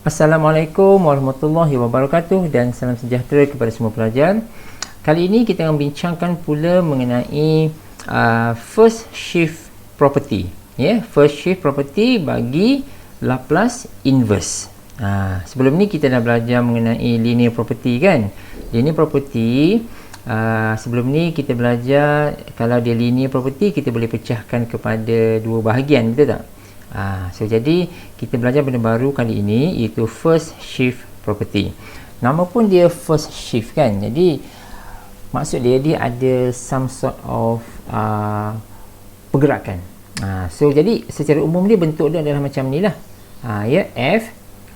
Assalamualaikum warahmatullahi wabarakatuh dan salam sejahtera kepada semua pelajar. Kali ini kita akan bincangkan pula mengenai first shift property. First shift property bagi Laplace inverse. Sebelum ni kita dah belajar mengenai linear property kan. Linear property sebelum ni kita belajar kalau dia linear property kita boleh pecahkan kepada dua bahagian, betul tak? So jadi kita belajar benda baru kali ini iaitu first shift property. Nama pun dia first shift kan. Jadi maksud dia ada some sort of pergerakan. So jadi secara umum dia bentuk dia adalah macam ni lah. F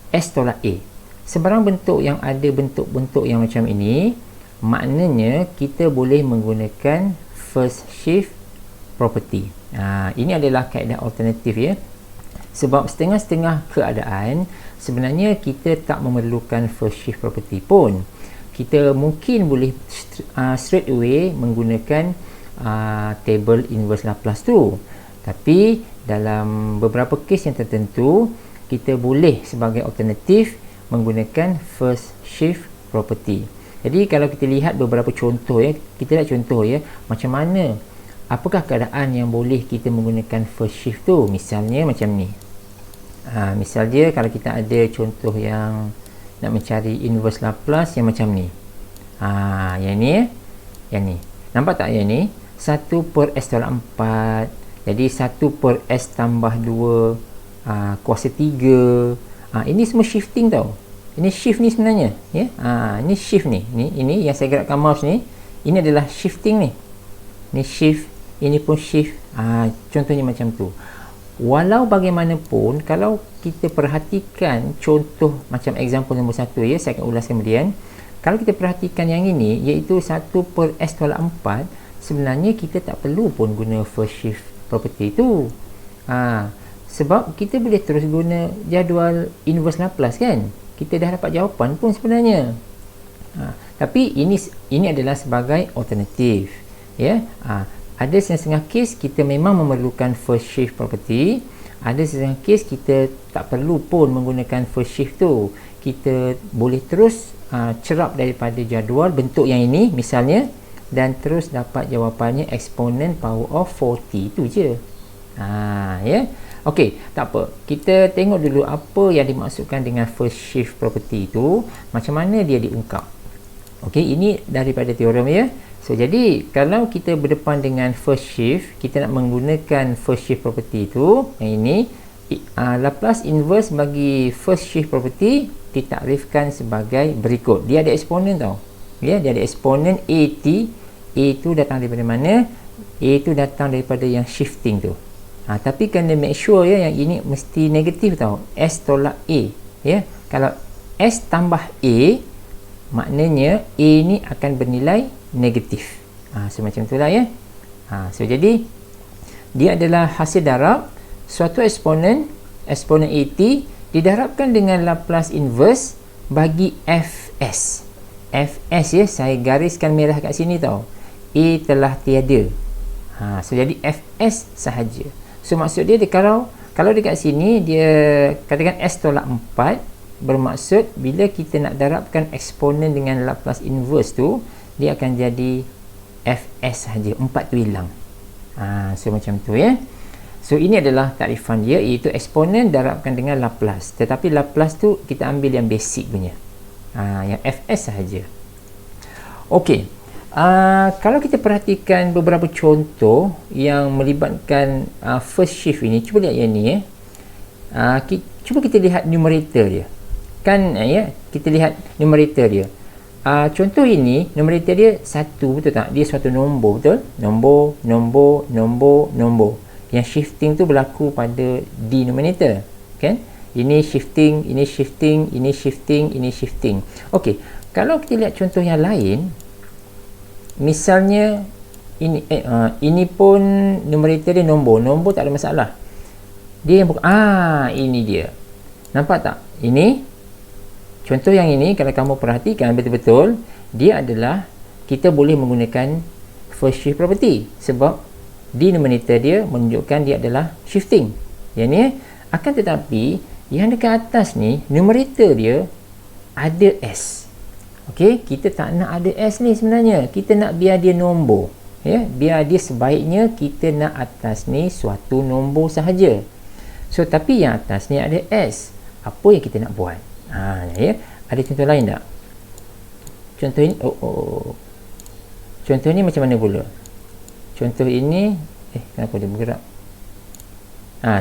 S tolak A. Sebarang bentuk yang ada bentuk-bentuk yang macam ini, maknanya kita boleh menggunakan first shift property. Ini adalah kaedah alternatif ya. Sebab setengah-setengah keadaan sebenarnya kita tak memerlukan first shift property pun. Kita mungkin boleh straight away menggunakan table inverse Laplace tu. Tapi dalam beberapa kes yang tertentu kita boleh sebagai alternatif menggunakan first shift property. Jadi kalau kita lihat beberapa contoh ya, kita lihat contoh ya, macam mana, apakah keadaan yang boleh kita menggunakan first shift tu. Misalnya macam ni. Misal dia kalau kita ada contoh yang nak mencari inverse Laplace yang macam ni. Yang ni yang ni. Nampak tak yang ni? 1 per S tolak 4. Jadi 1 per S tambah 2 kuasa 3. Ini semua shifting tau. Ini shift ni sebenarnya ya. Ini shift ni. Ini yang saya gerakkan mouse ni. Ini adalah shifting ni. Ini shift, ini pun shift. Contohnya macam tu. Walau bagaimanapun, kalau kita perhatikan contoh macam example nombor 1 ya, saya akan ulas kemudian. Kalau kita perhatikan yang ini, iaitu 1 per S tolak 4, sebenarnya kita tak perlu pun guna first shift property tu. Sebab kita boleh terus guna jadual inverse Laplace kan. Kita dah dapat jawapan pun sebenarnya. Tapi ini adalah sebagai alternatif ya. Ada setengah kes kita memang memerlukan first shift property. Ada setengah kes kita tak perlu pun menggunakan first shift tu. Kita boleh terus cerap daripada jadual bentuk yang ini misalnya, dan terus dapat jawapannya eksponen power of 40 tu je. Ya. Okey, tak apa. Kita tengok dulu apa yang dimaksudkan dengan first shift property tu, macam mana dia diungkap. Okey, ini daripada teorem ya. So, jadi kalau kita berdepan dengan first shift, kita nak menggunakan first shift property tu, yang ini Laplace inverse bagi first shift property ditakrifkan sebagai berikut. Dia ada eksponen tau. Ya, dia ada eksponen AT. A tu datang daripada mana? A tu datang daripada yang shifting tu. Tapi kena make sure ya, yang ini mesti negatif tau. S tolak A. Ya, kalau S tambah A, maknanya A ni akan bernilai negatif. So macam itulah ya. So jadi dia adalah hasil darab suatu eksponen AT didarabkan dengan Laplace inverse bagi Fs. Fs ya, saya gariskan merah kat sini tau. A telah tiada. So jadi Fs sahaja. So maksud dia kalau dekat sini dia katakan S tolak 4, bermaksud bila kita nak darabkan eksponen dengan Laplace inverse tu, dia akan jadi Fs sahaja, 4 tu hilang. So macam tu ya. So ini adalah takrifan dia, iaitu eksponen darabkan dengan Laplace. Tetapi Laplace tu kita ambil yang basic punya, yang Fs sahaja. Okey, kalau kita perhatikan beberapa contoh yang melibatkan first shift ini, cuba lihat yang ni ya. Cuba kita lihat numerator dia. Kan ya, kita lihat numerator dia. Contoh ini numerator dia 1, betul tak? Dia suatu nombor, betul? Nombor. Yang shifting tu berlaku pada denominator, kan? Ini shifting. Okey, kalau kita lihat contoh yang lain, misalnya ini pun numerator dia nombor tak ada masalah. Dia yang ini dia. Nampak tak? Ini contoh yang ini kalau kamu perhatikan betul-betul, dia adalah kita boleh menggunakan first shift property sebab denominator dia menunjukkan dia adalah shifting. Yang ni akan tetapi Yang dekat atas ni, numerator dia ada S. Okey, kita tak nak ada S ni sebenarnya. Kita nak biar dia nombor. Ya, biar dia sebaiknya kita nak atas ni suatu nombor sahaja. So, tapi yang atas ni ada S. Apa yang kita nak buat? Ya. Ada contoh lain tak? Contoh ini, contoh ni macam mana pula? Contoh ini, kenapa dia bergerak?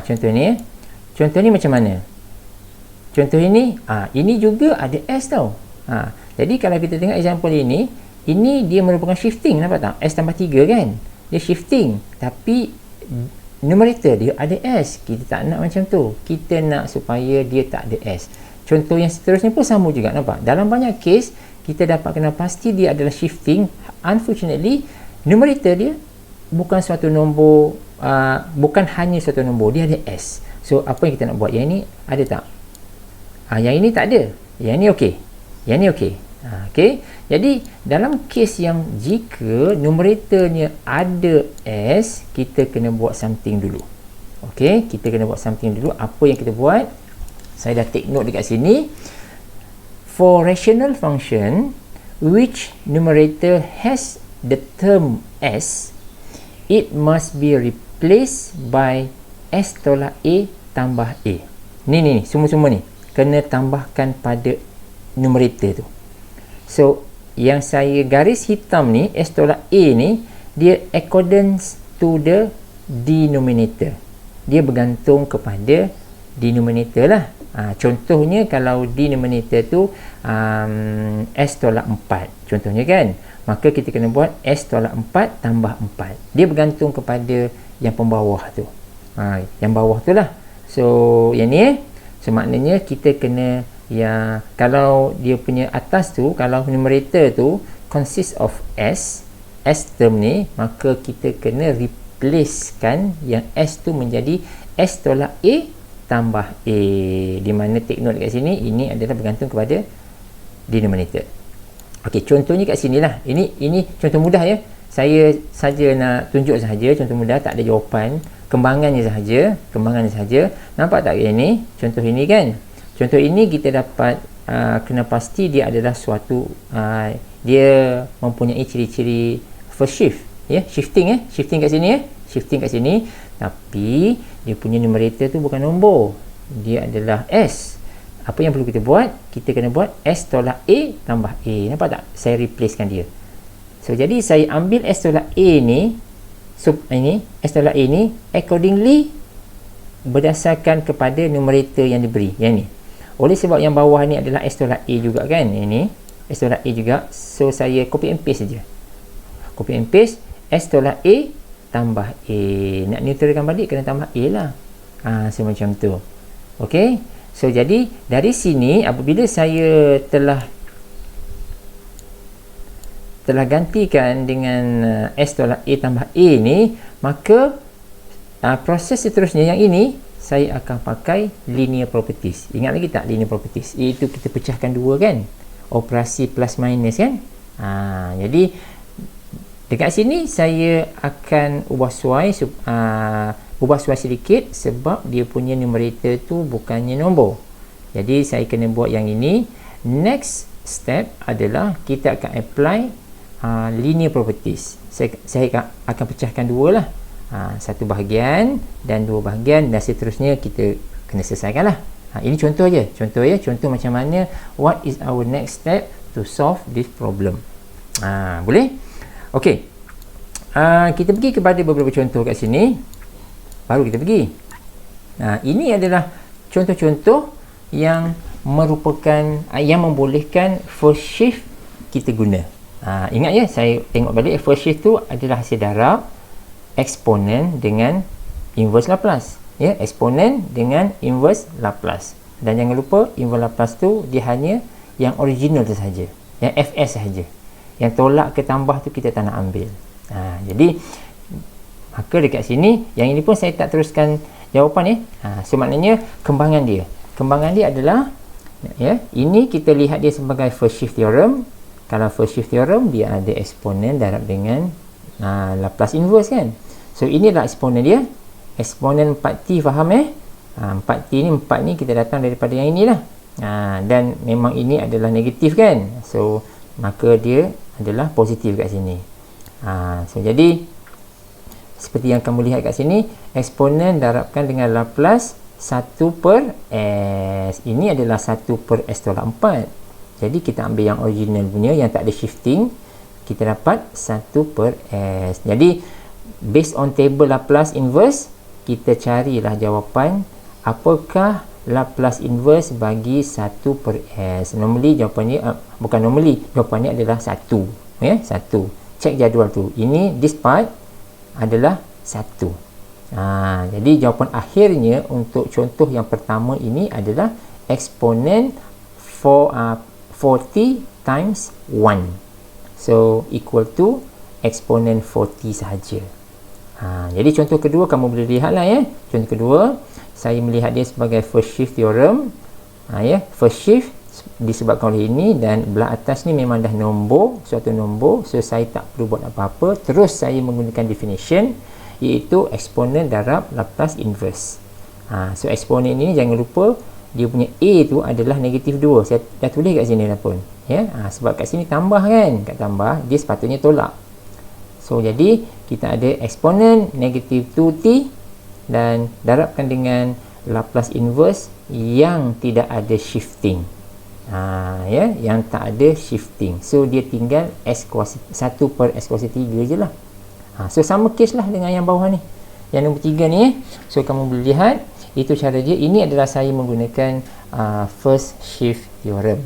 Contoh ni, contoh ni macam mana? Contoh ini, ini juga ada S tau. Jadi kalau kita tengok example ini dia merupakan shifting, nampak tak? S tambah 3 kan? Dia shifting, tapi numerator dia ada S. Kita tak nak macam tu. Kita nak supaya dia tak ada S. Contoh yang seterusnya pun sama juga, nampak? Dalam banyak case, kita dapat kena pasti dia adalah shifting. Unfortunately, numerator dia bukan suatu nombor, bukan hanya suatu nombor, dia ada S. So, apa yang kita nak buat? Yang ini ada tak? Yang ini tak ada. Yang ini okey. Yang ini okey. Okey. Jadi, dalam case yang jika numeratornya ada S, kita kena buat something dulu. Okey, kita kena buat something dulu. Apa yang kita buat? Saya dah take note dekat sini. For rational function which numerator has the term S, it must be replaced by S tolak A tambah A. Ni semua-semua ni kena tambahkan pada numerator tu. So, yang saya garis hitam ni, S tolak A ni, dia accordance to the denominator. Dia bergantung kepada denominator lah. Contohnya kalau denominator tu S tolak 4 contohnya kan, maka kita kena buat S tolak 4 tambah 4. Dia bergantung kepada yang pembawah tu, yang bawah tu lah. So yang ni so maknanya kita kena, ya, kalau dia punya atas tu, kalau numerator tu consist of S term ni, maka kita kena replacekan yang S tu menjadi S tolak A tambah A, di mana take note dekat sini ini adalah bergantung kepada denominator. Okey, contohnya kat sini lah. Ini contoh mudah ya. Saya saja nak tunjuk sahaja contoh mudah, tak ada jawapan, kembangannya sahaja. Nampak tak ini? Contoh ini kan. Contoh ini kita dapat kena pasti dia adalah suatu dia mempunyai ciri-ciri first shift ya, shifting kat sini tapi dia punya numerator tu bukan nombor, dia adalah S. Apa yang perlu kita buat? Kita kena buat S tolak A tambah A. Nampak tak? Saya replacekan dia. So, jadi saya ambil S tolak A ni, ini S tolak A ni accordingly berdasarkan kepada numerator yang diberi, yang ni. Oleh sebab yang bawah ni adalah S tolak A juga kan, ini S tolak A juga. So, saya copy and paste saja. Copy and paste S tolak A tambah A. Nak neutralkan balik kena tambah A lah. So macam tu. Okey. So jadi dari sini apabila saya telah gantikan dengan S tolak A tambah A ni, maka proses seterusnya yang ini saya akan pakai linear properties. Ingat lagi tak linear properties? Iaitu kita pecahkan dua kan? Operasi plus minus kan? Jadi dekat sini saya akan ubah suai sedikit sebab dia punya numerator tu bukannya nombor. Jadi saya kena buat yang ini. Next step adalah kita akan apply linear properties. Saya akan pecahkan dua lah. Satu bahagian dan dua bahagian, dan seterusnya kita kena selesaikan lah. Ini contoh je. Contoh macam mana, what is our next step to solve this problem. Boleh? Okey, kita pergi kepada beberapa contoh kat sini, baru kita pergi. Ini adalah contoh-contoh yang merupakan yang membolehkan first shift kita guna. Ingat ya, saya tengok balik, first shift tu adalah hasil darab eksponen dengan inverse Laplace. Ya, eksponen dengan inverse Laplace. Dan jangan lupa inverse Laplace tu dia hanya yang original tu sahaja, yang Fs sahaja. Yang tolak ke tambah tu kita tak nak ambil. Jadi maka dekat sini yang ini pun saya tak teruskan jawapan so maknanya kembangan dia adalah ya, ini kita lihat dia sebagai first shift theorem. Kalau first shift theorem dia ada eksponen darab dengan Laplace inverse kan. So inilah eksponen dia, eksponen 4t, faham 4T ni, 4 ni kita datang daripada yang inilah. Dan memang ini adalah negatif kan, so maka dia adalah positif kat sini. So jadi seperti yang kamu lihat kat sini, eksponen darabkan dengan Laplace 1 per S. Ini adalah 1 per S tolak 4. Jadi kita ambil yang original punya, yang tak ada shifting, kita dapat 1 per S. Jadi based on table Laplace inverse, kita carilah jawapan apakah Laplace inverse bagi 1 per S. Normally jawapannya bukan normally, jawapannya adalah 1, ya, 1. Cek jadual tu. Ini this part adalah 1. Jadi jawapan akhirnya untuk contoh yang pertama ini adalah eksponen 40 times 1. So equal to eksponen 40 sahaja. Jadi contoh kedua kamu boleh lihatlah, ya. Contoh kedua, saya melihat dia sebagai first shift theorem. First shift disebabkan oleh ini, dan belah atas ni memang dah nombor, suatu nombor, so saya tak perlu buat apa-apa. Terus saya menggunakan definition, iaitu eksponen darab Laplace inverse. So eksponen ini jangan lupa dia punya A tu adalah negatif 2. Saya dah tulis kat sini dah pun, ya. Sebab kat sini tambah kan, kat tambah dia sepatutnya tolak. So jadi kita ada eksponen negatif 2t dan darabkan dengan Laplace inverse yang tidak ada shifting. Yang tak ada shifting. So dia tinggal S kuasa 1 per S kuasa 3 je lah. So sama case lah dengan yang bawah ni, yang nombor 3 ni, ya. So kamu boleh lihat itu cara dia. Ini adalah saya menggunakan first shift theorem.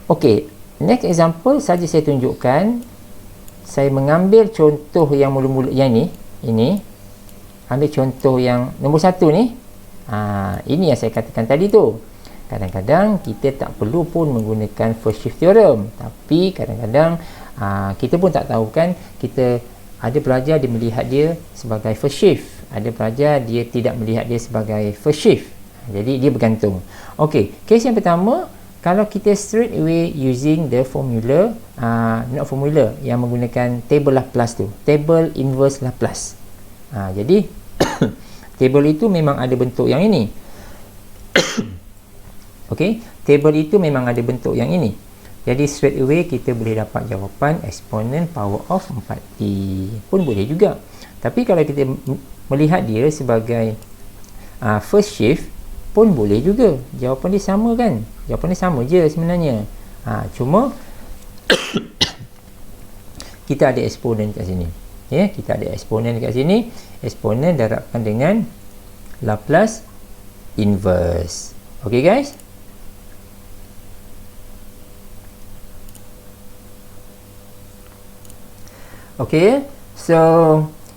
Ok, next example saja saya tunjukkan. Saya mengambil contoh yang mula-mula yang ni, ini ambil contoh yang nombor 1 ni. Ini yang saya katakan tadi tu. Kadang-kadang kita tak perlu pun menggunakan first shift theorem, tapi kadang-kadang kita pun tak tahu kan. Kita ada pelajar dia melihat dia sebagai first shift, ada pelajar dia tidak melihat dia sebagai first shift. Jadi dia bergantung. Ok, case yang pertama, kalau kita straight away using the formula, not formula, yang menggunakan table Laplace tu, table inverse Laplace. Jadi table itu memang ada bentuk yang ini. Ok, table itu memang ada bentuk yang ini. Jadi straight away kita boleh dapat jawapan eksponen power of 4t pun boleh juga. Tapi kalau kita melihat dia sebagai first shift pun boleh juga. Jawapan dia sama kan? Jawapan dia sama je sebenarnya. Cuma kita ada eksponen kat sini. Ya, kita ada eksponen kat sini. Eksponen darabkan dengan Laplace inverse. Okay guys? Ok, so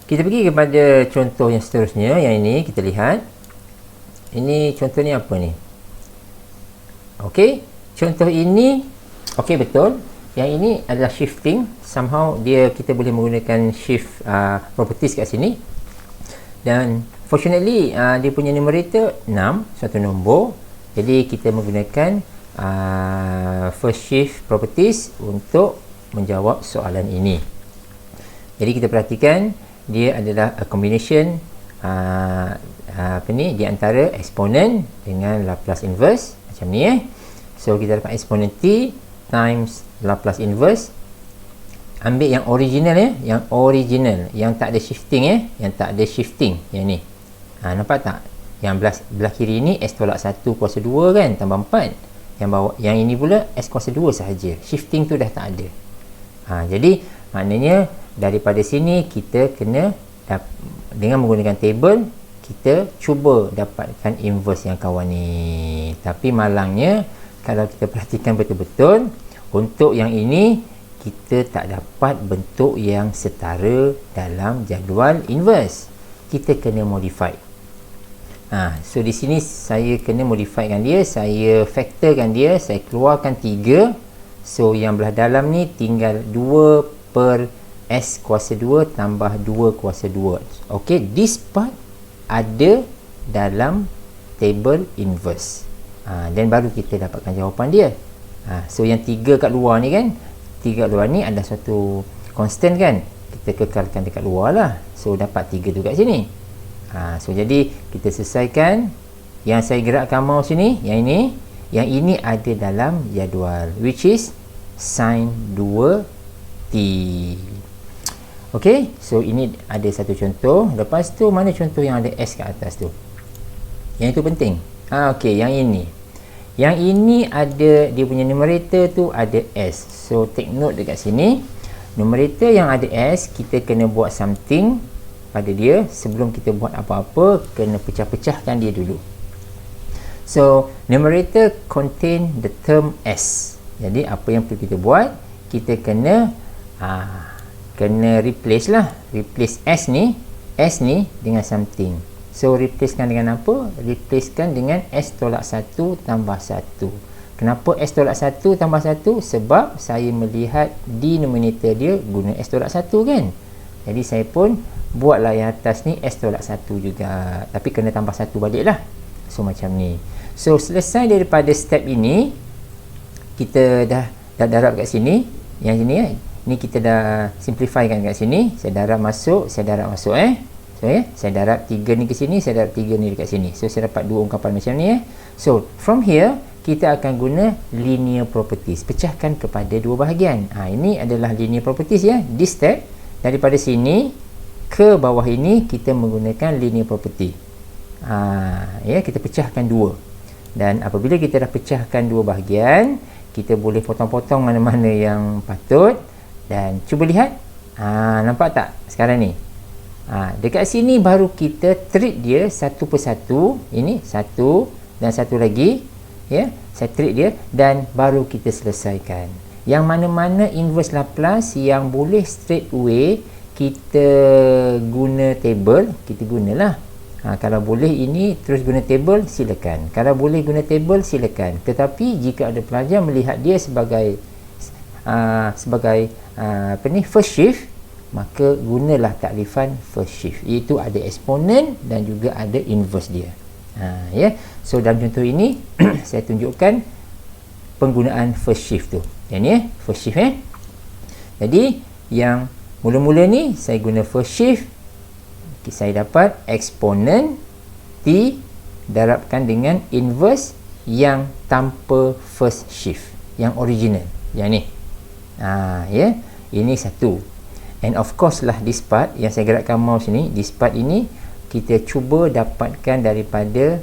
kita pergi kepada contoh yang seterusnya. Yang ini kita lihat. Ini contohnya apa ni? Ok, contoh ini ok, betul. Yang ini adalah shifting. Somehow kita boleh menggunakan shift properties kat sini. Dan fortunately dia punya numerator 6, satu nombor. Jadi kita menggunakan first shift properties untuk menjawab soalan ini. Jadi kita perhatikan dia adalah a combination di antara eksponen dengan Laplace inverse macam ni, So kita dapat eksponen t times Laplace inverse. Ambil yang original, yang original, yang tak ada shifting, yang tak ada shifting, yang ni. Nampak tak? Yang belah kiri ni S tolak 1 kuasa 2 kan, tambah 4. Yang bawah, yang ini pula S kuasa 2 sahaja. Shifting tu dah tak ada. Jadi maknanya daripada sini kita kena dengan menggunakan table, kita cuba dapatkan inverse yang kawan ni. Tapi malangnya kalau kita perhatikan betul-betul, untuk yang ini kita tak dapat bentuk yang setara dalam jadual inverse. Kita kena modify. So di sini saya kena modifykan dia, saya factorkan dia, saya keluarkan 3. So yang belah dalam ni tinggal 2 per S kuasa 2 tambah 2 kuasa 2. Ok, this part ada dalam table inverse. Dan baru kita dapatkan jawapan dia. So yang 3 kat luar ni kan, 3 kat luar ni ada satu constant kan, kita kekalkan dekat luar lah. So dapat 3 tu kat sini. So jadi kita selesaikan yang saya gerakkan mouse ni, yang ini ada dalam jadual, which is sin 2t. ok, so ini ada satu contoh. Lepas tu mana contoh yang ada S kat atas tu, yang itu penting. ok, yang ini ada dia punya numerator tu ada S, so take note dekat sini. Numerator yang ada S, kita kena buat something pada dia. Sebelum kita buat apa-apa, kena pecah-pecahkan dia dulu. So numerator contain the term S. Jadi apa yang perlu kita buat, kita kena replace lah, replace S ni dengan something. So replacekan dengan apa? Replacekan dengan S tolak 1 tambah 1. Kenapa S tolak 1 tambah 1? Sebab saya melihat denominator dia guna S tolak 1 kan. Jadi saya pun buatlah yang atas ni S tolak 1 juga, tapi kena tambah 1 balik lah. So macam ni. So selesai daripada step ini, kita dah darab kat sini. Yang sini ni kita dah simplify kan kat sini. Saya darab masuk, So saya darab 3 ni ke sini, saya darab 3 ni dekat sini. So saya dapat dua ungkapan macam ni So from here kita akan guna linear properties. Pecahkan kepada dua bahagian. Ini adalah linear properties This step, daripada sini ke bawah ini kita menggunakan linear property. Kita pecahkan dua. Dan apabila kita dah pecahkan dua bahagian, kita boleh potong-potong mana-mana yang patut. Dan cuba lihat, nampak tak sekarang ni? Dekat sini baru kita treat dia satu persatu. Ini satu dan satu lagi, saya treat dia dan baru kita selesaikan. Yang mana-mana inverse Laplace yang boleh straight away kita guna table, kita gunalah. Kalau boleh ini terus guna table, silakan. Kalau boleh guna table, silakan. Tetapi jika ada pelajar melihat dia sebagai first shift, maka gunalah takrifan first shift, iaitu ada eksponen dan juga ada inverse dia. So dalam contoh ini saya tunjukkan penggunaan first shift tu. Yang ni first shift Jadi yang mula-mula ni saya guna first shift, saya dapat eksponen T darabkan dengan inverse yang tanpa first shift, yang original, yang ni. Ini satu. And of course lah this part yang saya gerakkan mouse ni, this part ini kita cuba dapatkan daripada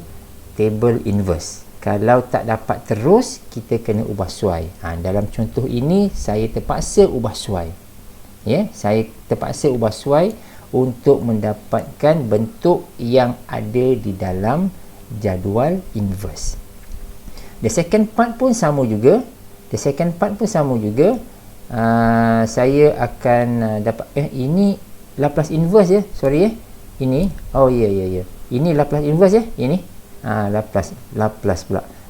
table inverse. Kalau tak dapat terus, kita kena ubah suai. Dalam contoh ini saya terpaksa ubah suai. Saya terpaksa ubah suai untuk mendapatkan bentuk yang ada di dalam jadual inverse. The second part pun sama juga. Saya akan dapat ini Laplace inverse ini ini Laplace inverse ini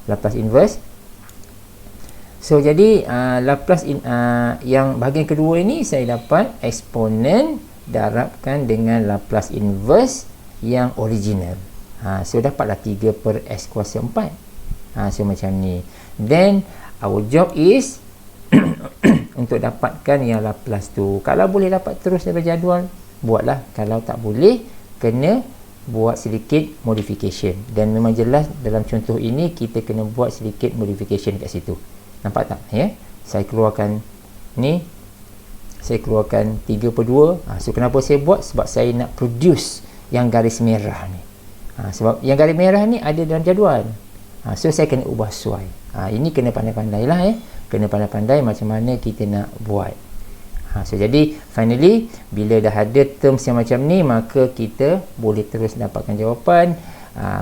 Laplace inverse. So jadi yang bahagian kedua ini saya dapat eksponen darabkan dengan Laplace inverse yang original. So dapatlah 3 per S kuasa 4. So macam ni. Then our job is untuk dapatkan yang Laplace tu. Kalau boleh dapat terus daripada jadual, buatlah. Kalau tak boleh, kena buat sedikit modification. Dan memang jelas dalam contoh ini kita kena buat sedikit modification kat situ. Nampak tak? Saya keluarkan ni, saya keluarkan 3 per 2. So kenapa saya buat? Sebab saya nak produce yang garis merah ni. Sebab yang garis merah ni ada dalam jadual. So saya kena ubah suai. Ini kena pandai-pandai lah kena pandai-pandai macam mana kita nak buat. So jadi finally bila dah ada terms yang macam ni, maka kita boleh terus dapatkan jawapan.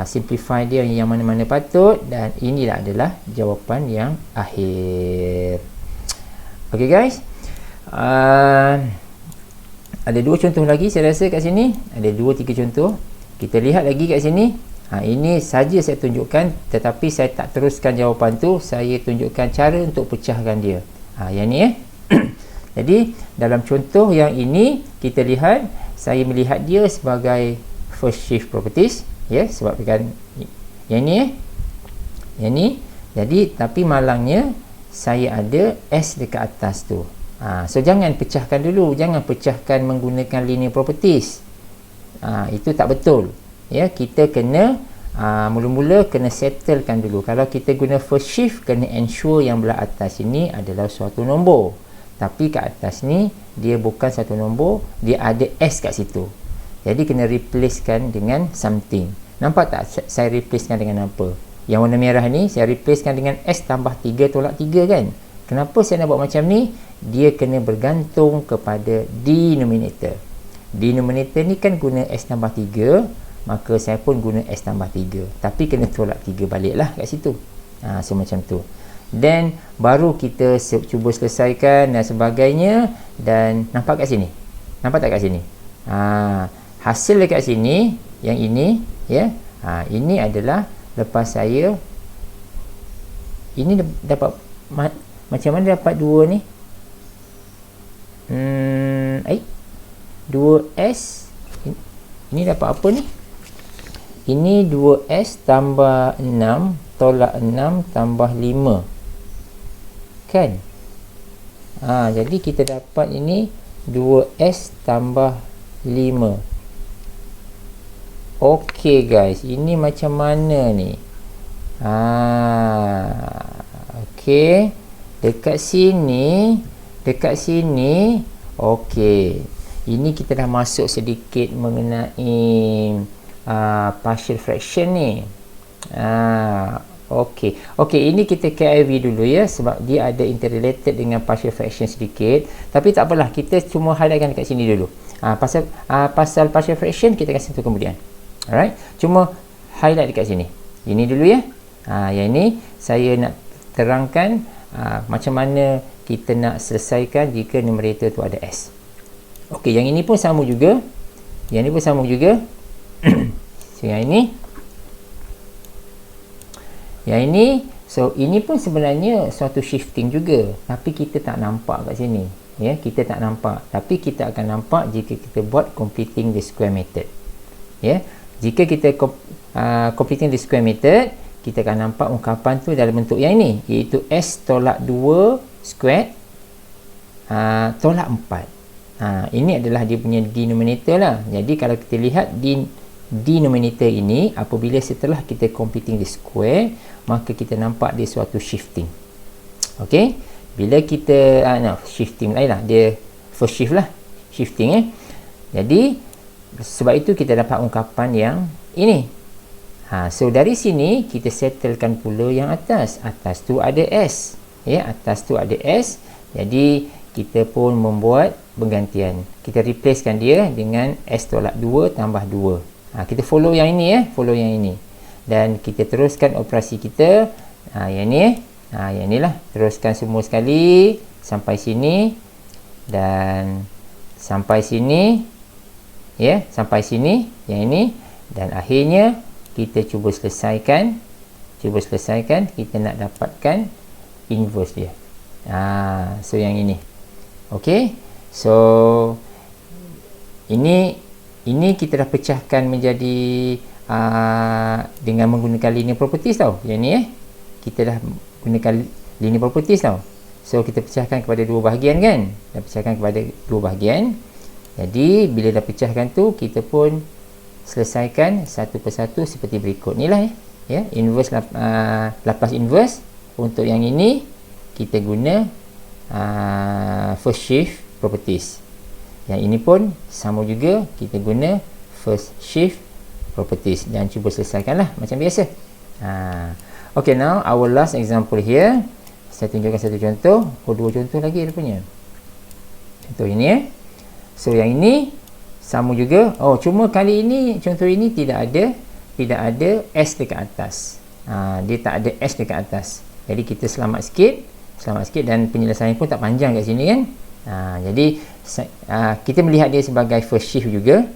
Simplify dia yang mana-mana patut, dan inilah adalah jawapan yang akhir. Okay guys, ada 2 contoh lagi saya rasa kat sini. Ada 2-3 contoh. Kita lihat lagi kat sini. Ini saja saya tunjukkan, tetapi saya tak teruskan jawapan tu. Saya tunjukkan cara untuk pecahkan dia. Yang ni Jadi dalam contoh yang ini, kita lihat, saya melihat dia sebagai first shift properties, sebab kan yang ni yang ni. Jadi tapi malangnya saya ada S dekat atas tu. So jangan pecahkan dulu, jangan pecahkan menggunakan linear properties. Itu tak betul. Kita kena mula-mula kena settlekan dulu. Kalau kita guna first shift, kena ensure yang belah atas ini adalah suatu nombor, tapi kat atas ni dia bukan satu nombor, dia ada S kat situ. Jadi kena replacekan dengan something. Nampak tak saya replacekan dengan apa? Yang warna merah ni saya replacekan dengan S tambah 3 tolak 3 kan. Kenapa saya nak buat macam ni? Dia kena bergantung kepada denominator. Denominator ni kan guna S tambah 3, maka saya pun guna S tambah 3. Tapi kena tolak 3 balik lah kat situ. So macam tu. Dan baru kita cuba selesaikan dan sebagainya. Dan nampak kat sini? Nampak tak kat sini? Hasil dekat sini, yang ini, ya. Ini adalah lepas saya ini dapat macam mana dapat 2 ni? 2S ini dapat apa ni? Ini 2S tambah 6 tolak 6 tambah 5 kan? Jadi kita dapat ini 2S tambah 5. Okey guys, ini macam mana ni? Okey, dekat sini, okey. Ini kita dah masuk sedikit mengenai partial fraction ni. Okey, ini kita KIV dulu ya, sebab dia ada interrelated dengan partial fraction sedikit. Tapi tak apalah, kita cuma highlightkan dekat sini dulu. Pasal partial fraction kita akan sentuh kemudian. Alright, cuma highlight dekat sini. Ini dulu ya. Yang ini saya nak terangkan macam mana kita nak selesaikan jika numerator tu ada S. Okey, yang ini pun sama juga. Yang ini pun sama juga. So, yang ini. Yang ini, so ini pun sebenarnya suatu shifting juga, tapi kita tak nampak kat sini. Ya, kita tak nampak. Tapi kita akan nampak jika kita buat completing the square method. Ya. Jika kita completing the square method, kita akan nampak ungkapan tu dalam bentuk yang ini, iaitu S tolak 2 squared tolak 4. Ini adalah dia punya denominator lah. Jadi kalau kita lihat denominator ini, apabila setelah kita completing the square, maka kita nampak dia suatu shifting. Okey, bila kita shifting lain lah, dia first shift lah, shifting Jadi sebab itu kita dapat ungkapan yang ini. So dari sini kita settlekan pula yang atas. Atas tu ada S. Ya, atas tu ada S. Jadi kita pun membuat penggantian. Kita replacekan dia dengan S tolak 2 tambah 2. Kita follow yang ini ya, follow yang ini. Dan kita teruskan operasi kita. Yang ni yang inilah, teruskan semua sekali sampai sini dan sampai sini. Ya, sampai sini yang ini, dan akhirnya kita cuba selesaikan, kita nak dapatkan inverse dia. So yang ini. Okey. So ini kita dah pecahkan menjadi dengan menggunakan linear properties tau. Yang ni kita dah gunakan linear properties tau. So kita pecahkan kepada dua bahagian kan? Dah pecahkan kepada dua bahagian. Jadi bila dah pecahkan tu, kita pun selesaikan satu persatu seperti berikut ni lah ya. Inverse Laplace inverse. Untuk yang ini kita guna first shift properties. Yang ini pun sama juga, kita guna first shift properties dan cuba selesaikan lah macam biasa. Okay, now our last example here. Saya tunjukkan satu contoh. Dua contoh lagi rupanya. Contoh ini So yang ini sama juga. Cuma kali ini contoh ini tidak ada S dekat atas. Dia tak ada S dekat atas. Jadi kita selamat sikit dan penyelesaian pun tak panjang kat sini kan. Jadi kita melihat dia sebagai first shift juga.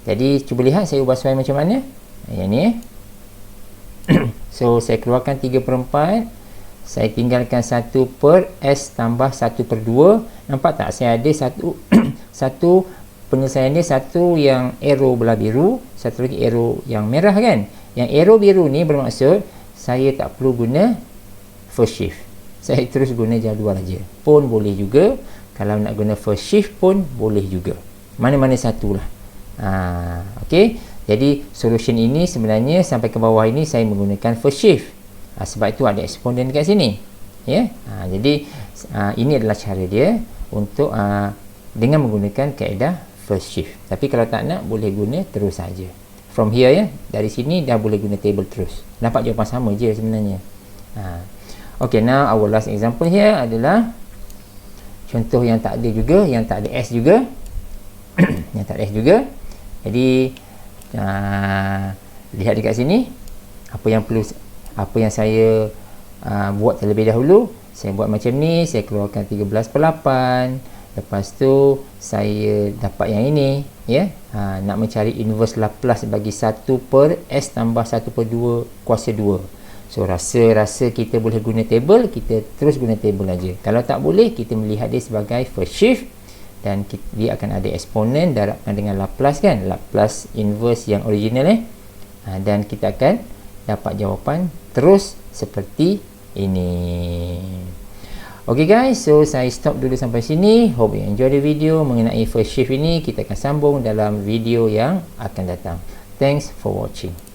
Jadi cuba lihat saya ubah suai macam mana. Yang ni So saya keluarkan 3/4. Saya tinggalkan 1 per S tambah 1 per 2. Nampak tak? Saya ada satu penyelesaian dia, satu yang arrow belah biru, satu lagi arrow yang merah kan. Yang arrow biru ni bermaksud saya tak perlu guna first shift. Saya terus guna jadual aja. Pun boleh juga. Kalau nak guna first shift pun boleh juga. Mana-mana satulah. Okey. Jadi solution ini sebenarnya sampai ke bawah ini saya menggunakan first shift. Sebab itu ada eksponen dekat sini. Ya. Jadi ini adalah cara dia untuk dengan menggunakan kaedah first shift. Tapi kalau tak nak, boleh guna terus saja. From here ya, dari sini dah boleh guna table terus. Nampak jawapan sama je sebenarnya. Okay, now our last example here adalah contoh yang tak ada juga, yang tak ada S juga. Yang tak ada S juga. Jadi lihat dekat sini apa yang saya buat terlebih dahulu. Saya buat macam ni, saya keluarkan 13/8. Lepas tu saya dapat yang ini, ya. Nak mencari inverse Laplace bagi 1/S tambah 1/2 kuasa 2. So rasa kita boleh guna table, kita terus guna table aja. Kalau tak boleh, kita melihat dia sebagai first shift dan dia akan ada eksponen darabkan dengan Laplace kan, Laplace inverse yang original dan kita akan dapat jawapan terus seperti ini. Okay guys, so saya stop dulu sampai sini. Hope you enjoy the video mengenai first shift ini. Kita akan sambung dalam video yang akan datang. Thanks for watching.